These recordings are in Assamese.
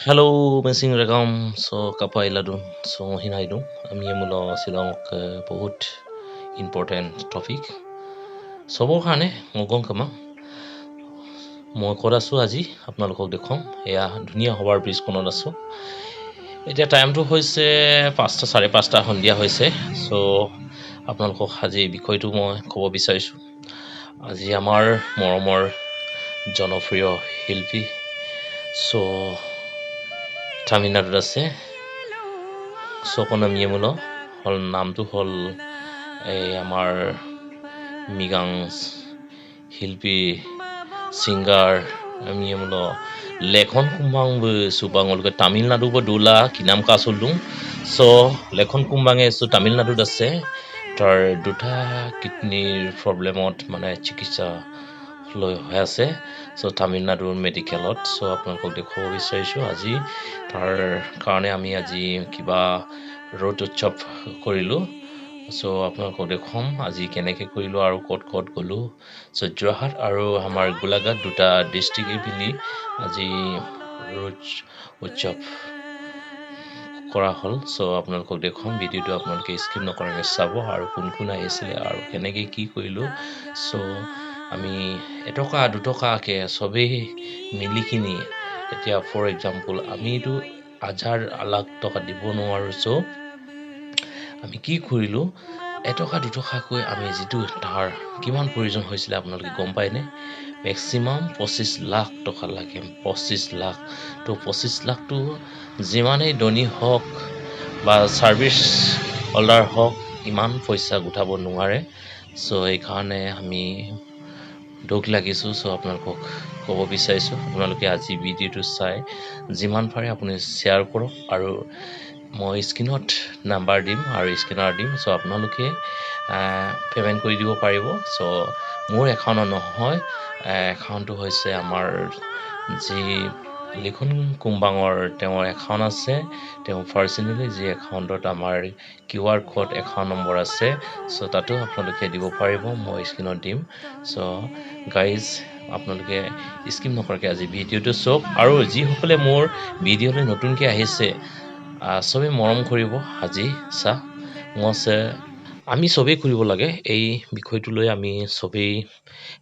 Hello, Messing Ragam, so Kapai Ladun, so Hinaidu, Amiamulo Silong, বহুত ইম্পৰ্টেণ্ট টপিক চবৰ কাৰণে মগন কামা মই ক'ত আছোঁ আজি আপোনালোকক দেখুৱাম এয়া ধুনীয়া হৱাৰ ব্ৰিজখনত আছোঁ এতিয়া টাইমটো হৈছে 5টা 5:30 সন্ধিয়া হৈছে সো আপোনালোকক আজি বিষয়টো মই ক'ব বিচাৰিছোঁ আজি আমাৰ মৰমৰ জনপ্ৰিয় শিল্পী সো তামিলনাডুত আছে সকনমিয়েমুলো হল নামটো হল এই আমাৰ মিগাং শিল্পী সিঙ্গার মিয়েমুলো লেখন কুম্বাংবো সুবাংলকে তামিলনাডুবো দুলা কিনাম কাসুলুং সো লেখন কুম্বাঙে সু তামিলনাডুত আছে তাৰ দুটা কিডনিৰ প্ৰবলেমত মানে চিকিৎসা লৈ হৈ আছে সো তামিলনাডুৰ মেডিকেলত সো আপোনালোকক দেখুৱাব বিচাৰিছোঁ আজি তাৰ কাৰণে আমি আজি কিবা ৰোড উৎসৱ কৰিলোঁ সো আপোনালোকক দেখুৱাম আজি কেনেকৈ কৰিলোঁ আৰু ক'ত গ'লোঁ সো যোৰহাট আৰু আমাৰ গোলাঘাট দুটা ডিষ্ট্ৰিক্টে মিলি আজি ৰোড উৎসৱ কৰা হ'ল সো আপোনালোকক দেখুৱাম ভিডিঅ'টো আপোনালোকে স্কিপ নকৰাকৈ চাব আৰু কোন আহিছিলে আৰু কেনেকৈ কি কৰিলোঁ সো আমি এটকা দুটকাকে সবেই মিলি কিনি এতিয়া ফৰ এক্সাম্পল আমিতো 1000 লাখ টকা দিব নোৱাৰো সো আমি কি কৰিলোঁ এটকা দুটকাকৈ আমি যেটো ধাৰ কিমান প্ৰয়োজন হৈছিল আপোনালোকে গম পায়নে ম্যাক্সিমাম 25 লাখ টকা লাগে 25 লাখ তো 25 লাখটো যিমানেই ধনী হওক বা সাৰ্ভিস হোল্ডাৰ হওক ইমান পইচা গোটাব নোৱাৰে সো এই কাৰণে আমি দুখ লাগিছো সো আপোনালোকক ক'ব বিচাৰিছোঁ আপোনালোকে আজি ভিডিঅ'টো চাই যিমান পাৰে আপুনি শ্বেয়াৰ কৰক আৰু মই স্ক্ৰিনত নাম্বাৰ দিম আৰু স্ক্যানাৰ দিম সো আপোনালোকে পেমেন্ট কৰি দিব পাৰিব সো মোৰ একাউণ্ট নহয় একাউণ্টটো হৈছে আমাৰ যি লিখন কুম্বাঙৰ তেওঁৰ একাউণ্ট আছে তেওঁ পাৰ্সোনালি যি একাউণ্টত আমাৰ কিউআৰ কোড একাউণ্ট নম্বৰ আছে সো তাতো আপোনালোকে দিব পাৰিব মই স্ক্ৰিনত দিম সো গাইজ আপোনালোকে স্কিপ নকৰাকৈ আজি ভিডিঅ'টো চাওক আৰু যিসকলে মোৰ ভিডিঅ'লৈ নতুনকৈ আহিছে সবে মৰম কৰিব আজি আমি সবেই কৰিব লাগে এই বিষয়টো লৈ আমি সবেই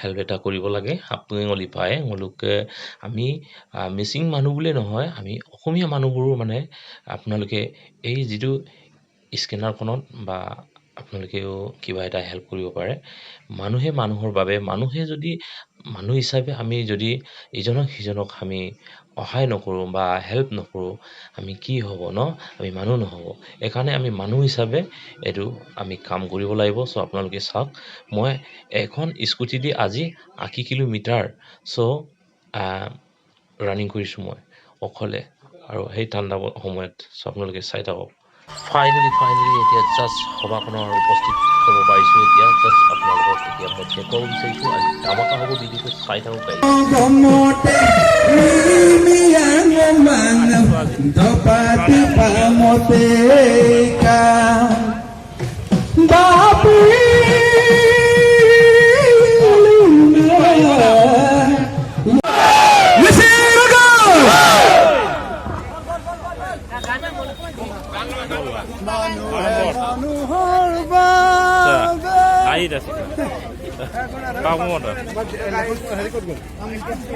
হেল্প এটা কৰিব লাগে আপুনি পায় তেওঁলোকে আমি মিচিং মানুহ বুলি নহয় আমি অসমীয়া মানুহবোৰো মানে আপোনালোকে এই যেটো স্ক্যানাৰখনত বা আপোনালোকেও কিবা এটা হেল্প কৰিব পাৰে মানুহে মানুহৰ বাবে মানুহে যদি মানুহ হিচাপে আমি যদি ইজনক সিজনক আমি সহায় নকৰো বা হেল্প নকৰো আমি কি হ'ব ন আমি মানুহ নহব একাৰণে আমি মানুহ হিচাপে এটো আমি কাম কৰিব লাগিব সো আপোনালোকে চাওক মই এখন স্কুটি দি আজি 80 কিলোমিটাৰ সো ৰানিং কৰিছো মই অকলে আৰু সেই ঠাণ্ডা সময়ত সো আপোনালোকে চাই থাকক ফাইনালি এতিয়া জাস্ট সভাখনৰ উপস্থিত হ'ব পাৰিছো এতিয়া জাস্ট আপোনালোকক এতিয়া মই চেক কৰিব বিচাৰিছো আজি আমাক হ'ব ভিডিঅ'টো চাই থাকক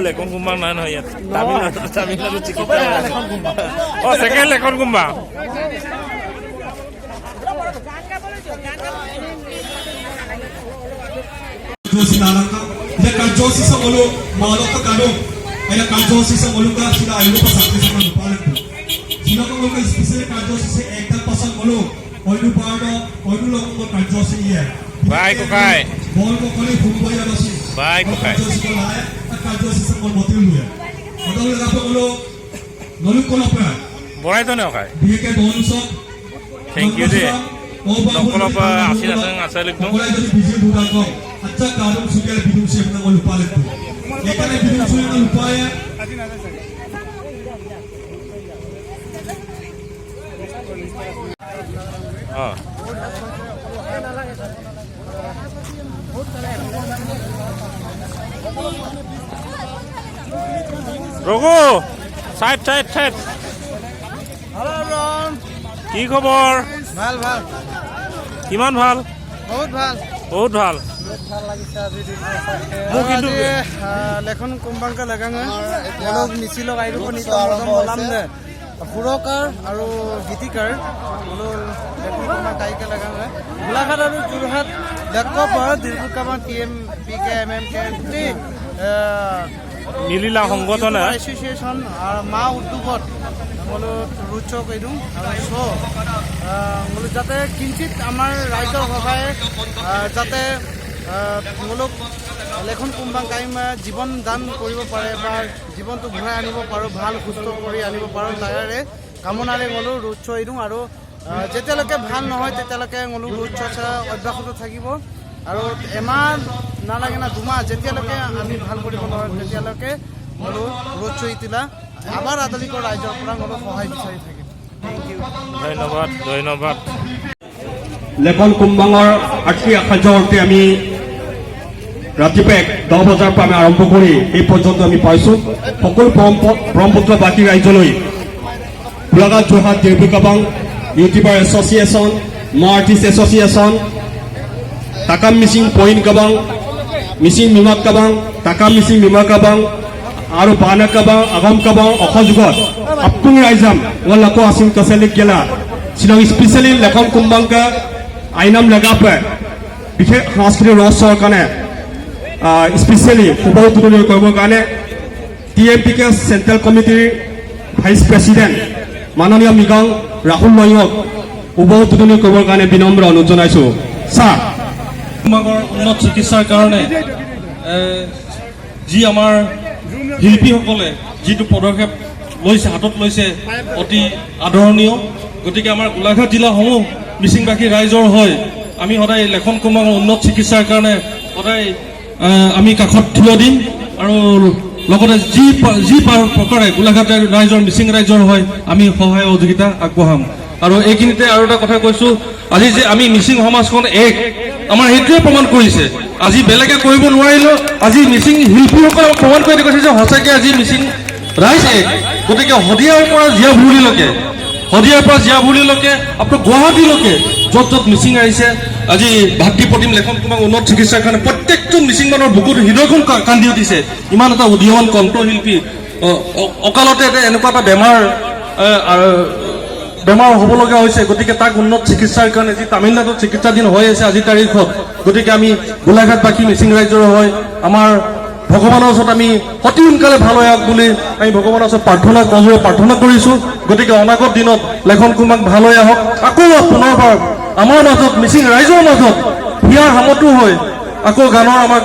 লেখন কুম্বাং নাই নহয় ইয়াত তামিলনাডু চিকিৎসা সেকেন্ড লেখন কুম্বাং Bye, Kokai. Bye, Kokai. Borai to ne Kokai. Thank you de. Nokolo pa asina sang asalik no. Ah. Rogo side side side hello' everyone কি খবৰ ভাল ভাল কিমান ভাল বহুত ভাল বহুত ভাল ভাল লাগিছে আজি মোক কিন্তু লেখন কুম্বাংকা লাগাঙে অলপ মিছিলক আইরূপ নিত মজম বলাম দে সুৰকাৰ আৰু গীতিকাৰ বোলো লেখন কুম্বাং কাইকে লাগাঙে গোলাঘাট আৰু যোৰহাট লেখক দীৰ্ঘকামান TMPK MMK মিলিলা সংগঠনে এসোসিয়েশন আৰ মা উদ্যোগত বোলো ৰুচো কৈ দিওঁ আৰু চ' বোলো যাতে কিঞ্চিত আমাৰ ৰাইজৰ সহায়ে যাতে মূলক লেখন কুম্বাং কাইম জীৱন দান কৰিব পাৰে বা জীৱনটো ঘূৰাই আনিব পাৰোঁ ভাল সুস্থ কৰি আনিব পাৰোঁ তাৰে কামনাৰে বোলো ৰুচো দিওঁ আৰু যেতিয়ালৈকে ভাল নহয় তেতিয়ালৈকে বোলো ৰুচো অব্যাহত থাকিব আৰু এমাহ নালাগে না দুমাহ যেতিয়ালৈকে আমি ভাল কৰিব নোৱাৰোঁ তেতিয়ালৈকে বোলো ৰুচো ইতিলা আবাৰ আদালিকৰ ৰাইজৰ পৰা বোলো সহায় বিচাৰি থাকিম থেংক ইউ ধন্যবাদ ধন্যবাদ লেখন কুম্বাঙৰ আৰ্থিক কাৰ্যসূচী আমি ৰাতিপুৱা 10 বজাৰ পৰা আমি আৰম্ভ কৰি এই পৰ্যন্ত আমি পাইছোঁ সকলো ব্ৰহ্মপুত্ৰবাসী ৰাইজলৈ গোলাঘাট যোৰহাট দীৰ্ঘকাবাং ইউটিউবাৰ এছ'চিয়েশ্যন মা আৰ্টিষ্ট এছ'চিয়েশ্যন টাকাম মিচিং পইণ্ট কাবাং মিচিং মিমাক কাবাং টাকাম মিচিং মিমাক কাবাং আৰু বানা কাবাং আগম কাবাং অসযোগত আপুং ৰাইজাম ওয়ালাকো আসিম কাছালিক গেলা শ্বিলং স্পেচিয়েলি লেখন কুম্বাংকা আইনাম লাগাপে বিশেষ সাংস্কৃতিক ৰহস্যৰ কাৰণে স্পেচিয়েলি শুভ উদ্বোধনী কৰিবৰ কাৰণে TMPK চেণ্ট্ৰেল কমিটিৰ ভাইচ প্ৰেচিডেণ্ট মাননীয় মৃগাং ৰাহুল নয়ক শুভ উদ্বোধনী কৰিবৰ কাৰণে বিনম্ৰ অনুৰোধ জনাইছোঁ ছাৰ কুম্বাঙৰ উন্নত চিকিৎসাৰ কাৰণে যি আমাৰ শিল্পীসকলে যিটো পদক্ষেপ লৈছে হাতত লৈছে অতি আদৰণীয় গতিকে আমাৰ গোলাঘাট জিলাসমূহ মিচিংবাসী ৰাইজৰ হয় আমি সদায় লেখন কুম্বাঙৰ উন্নত চিকিৎসাৰ কাৰণে সদায় আমি কাষত থিয় দিম আৰু লগতে যি প্ৰকাৰে গোলাঘাট ৰাইজৰ মিচিং ৰাইজৰ হয় আমি সহায় সহযোগিতা আগবঢ়াম আৰু এইখিনিতে আৰু এটা কথা কৈছোঁ আজি যে আমি মিচিং সমাজখন এক আমাৰ সেইটোৱে প্ৰমাণ কৰিছে আজি বেলেগে কৰিব নোৱাৰিলেও আজি মিচিং শিল্পীসকলে প্ৰমাণ কৰি কৈছে যে সঁচাকৈ আজি মিচিং ৰাইজ এক গতিকে শদিয়াৰ পৰা জীয়া ভুলিলৈকে আপোনাৰ গুৱাহাটীলৈকে য'ত য'ত মিচিং আহিছে আজি ভাতৃ প্ৰতিম লেখন কুম্বাং উন্নত চিকিৎসাৰ কাৰণে প্ৰত্যেকটো মিচিং মানুহৰ বুকুত হৃদয়খন কান্দি উঠিছে ইমান এটা উদীয়মান কণ্ঠশিল্পী অকালতে এনেকুৱা এটা বেমাৰ হ'বলগীয়া হৈছে গতিকে তাক উন্নত চিকিৎসাৰ কাৰণে যি তামিলনাডুত চিকিৎসাধীন হৈ আছে আজিৰ তাৰিখত গতিকে আমি গোলাঘাটবাসী মিচিং ৰাইজৰ হয় আমাৰ ভগৱানৰ ওচৰত আমি অতি সোনকালে ভাল হৈ আহক বুলি আমি ভগৱানৰ ওচৰত প্ৰাৰ্থনা কৰিছোঁ গতিকে অনাগত দিনত লেখন কুম্বাং ভাল হৈ আহক আকৌ পুনৰবাৰ আমাৰ মাজত মিচিং ৰাইজৰ মাজত হিয়াৰ সামতো হৈ আকৌ গানৰ আমাক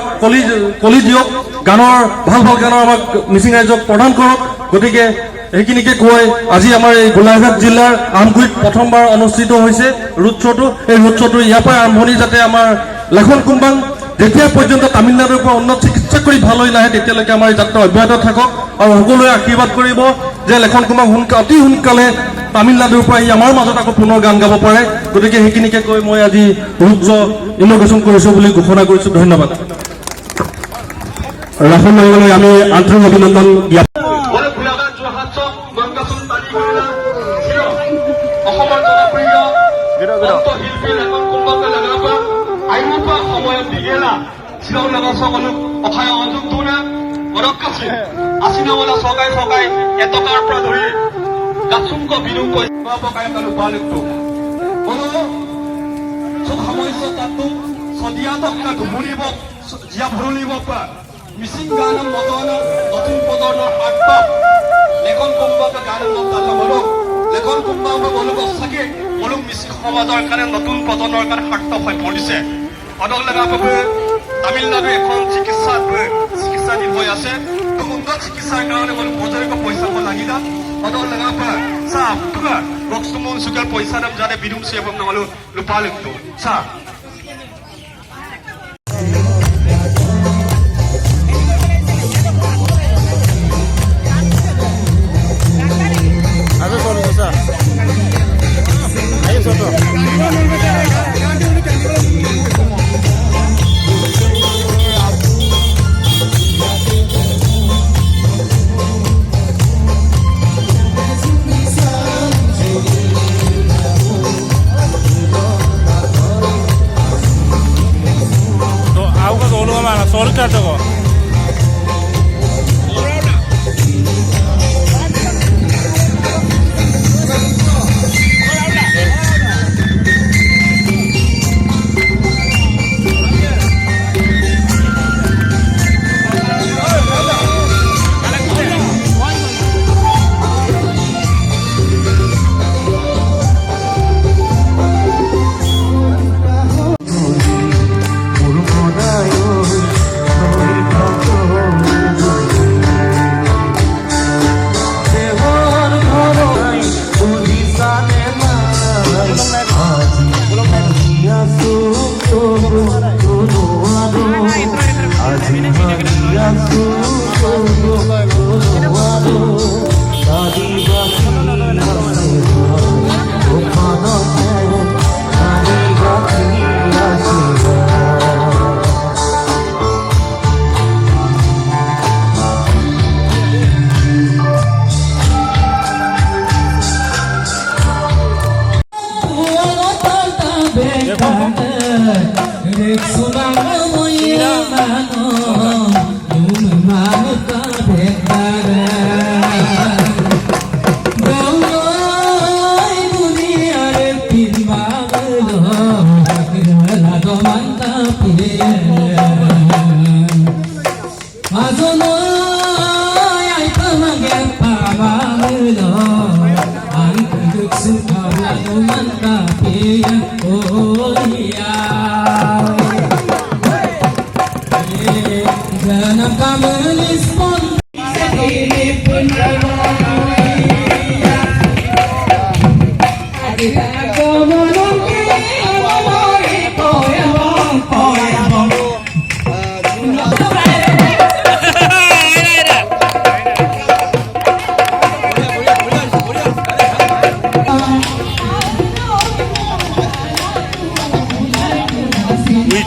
কলি দিয়ক গানৰ ভাল গানৰ আমাক মিচিং ৰাইজক প্ৰদান কৰক গতিকে সেইখিনিকে কৈ আজি আমাৰ এই গোলাঘাট জিলাৰ আমগুৰিত প্ৰথমবাৰ অনুষ্ঠিত হৈছে ৰুট শ্ব'টো এই ৰুট শ্ব'টো ইয়াৰ পৰাই আৰম্ভণি যাতে আমাৰ লেখন কুম্বাং যেতিয়া পৰ্যন্ত তামিলনাডুৰ পৰা উন্নত চিকিৎসা কৰি ভাল হৈ নাহে তেতিয়ালৈকে আমাৰ এই যাত্ৰা অব্যাহত থাকক আৰু সকলোৱে আশীৰ্বাদ কৰিব যে লেখন কুম্বাং অতি সোনকালে তামিলনাডুৰ পৰা ই আমাৰ মাজত আকৌ পুনৰ গান গাব পাৰে গতিকে সেইখিনিকে কৈ মই আজি ৰুট শ্ব' ইনগ্ৰেশ্যন কৰিছোঁ বুলি ঘোষণা কৰিছোঁ ধন্যবাদ ৰাহুল নয়কলৈ আমি আন্তৰিক অভিনন্দন জ্ঞাপন অসমৰ জনপ্ৰিয় কণ্ঠশিল্পী লেখন কুম্বাংকা লাগাপা আইৰুপা সময়ত দিগেলা শ্বিলং লগা সকলো অখায় অঞ্চলটো না অৰকাছে আছিনামলা সগাই এটকাৰ পৰা ধৰি গাছুংক বিনিয়োগ কৰি পকাই কালো পালকটো কোনো চব সমস্যা তাতো সদিয়াতকা ঘুমুৰিব জিয়া ভৰুলিব পা মিচিং গানম মতনা নতুন প্ৰজন্মৰ আত্মা লেখন কুম্বাংকা গানম মতনা মলো লেখন কুম্বাং মলুক সঁচাকে মলুক মিচিং সমাজৰ কাৰণে নতুন প্ৰজন্মৰ কাৰণে সাৰ্থক হৈ পৰিছে অদল লগাবে তামিলনাডু এখন চিকিৎসাধীন হৈ আছে উন্নত চিকিৎসাৰ কাৰণে মল বজাৰিক পইচা লাগিলা অদল লগাবে চাহ পুৰা বক্সমন সুগাৰ পইচা দাম যাতে বিদুম সেবম নহলো লুপালুকটো চাহ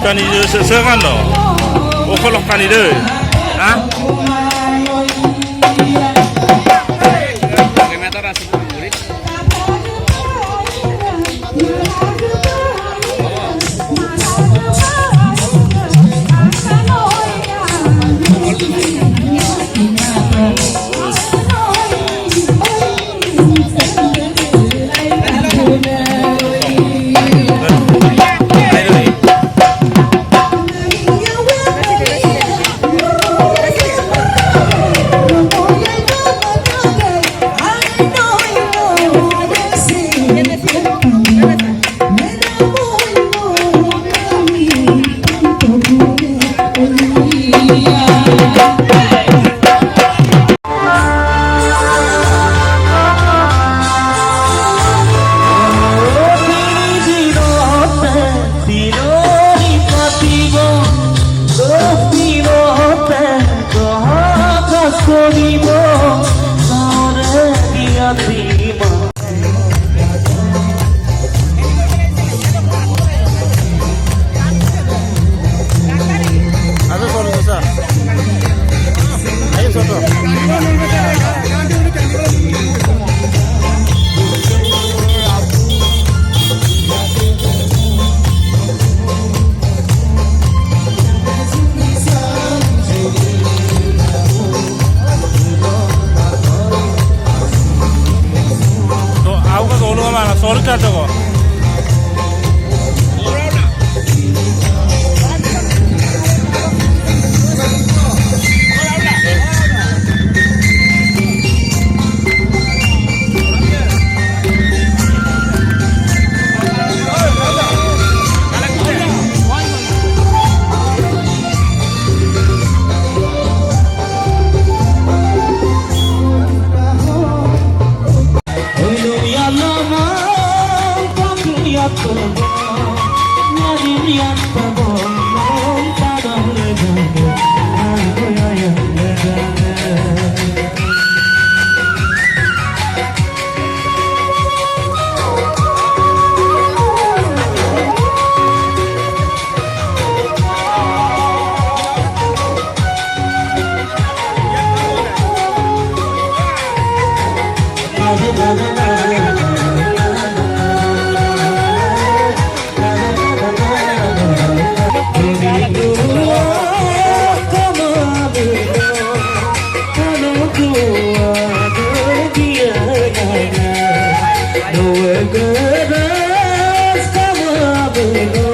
Kani segan no. Okolok kani deh. Hah? Sorka 저거. No,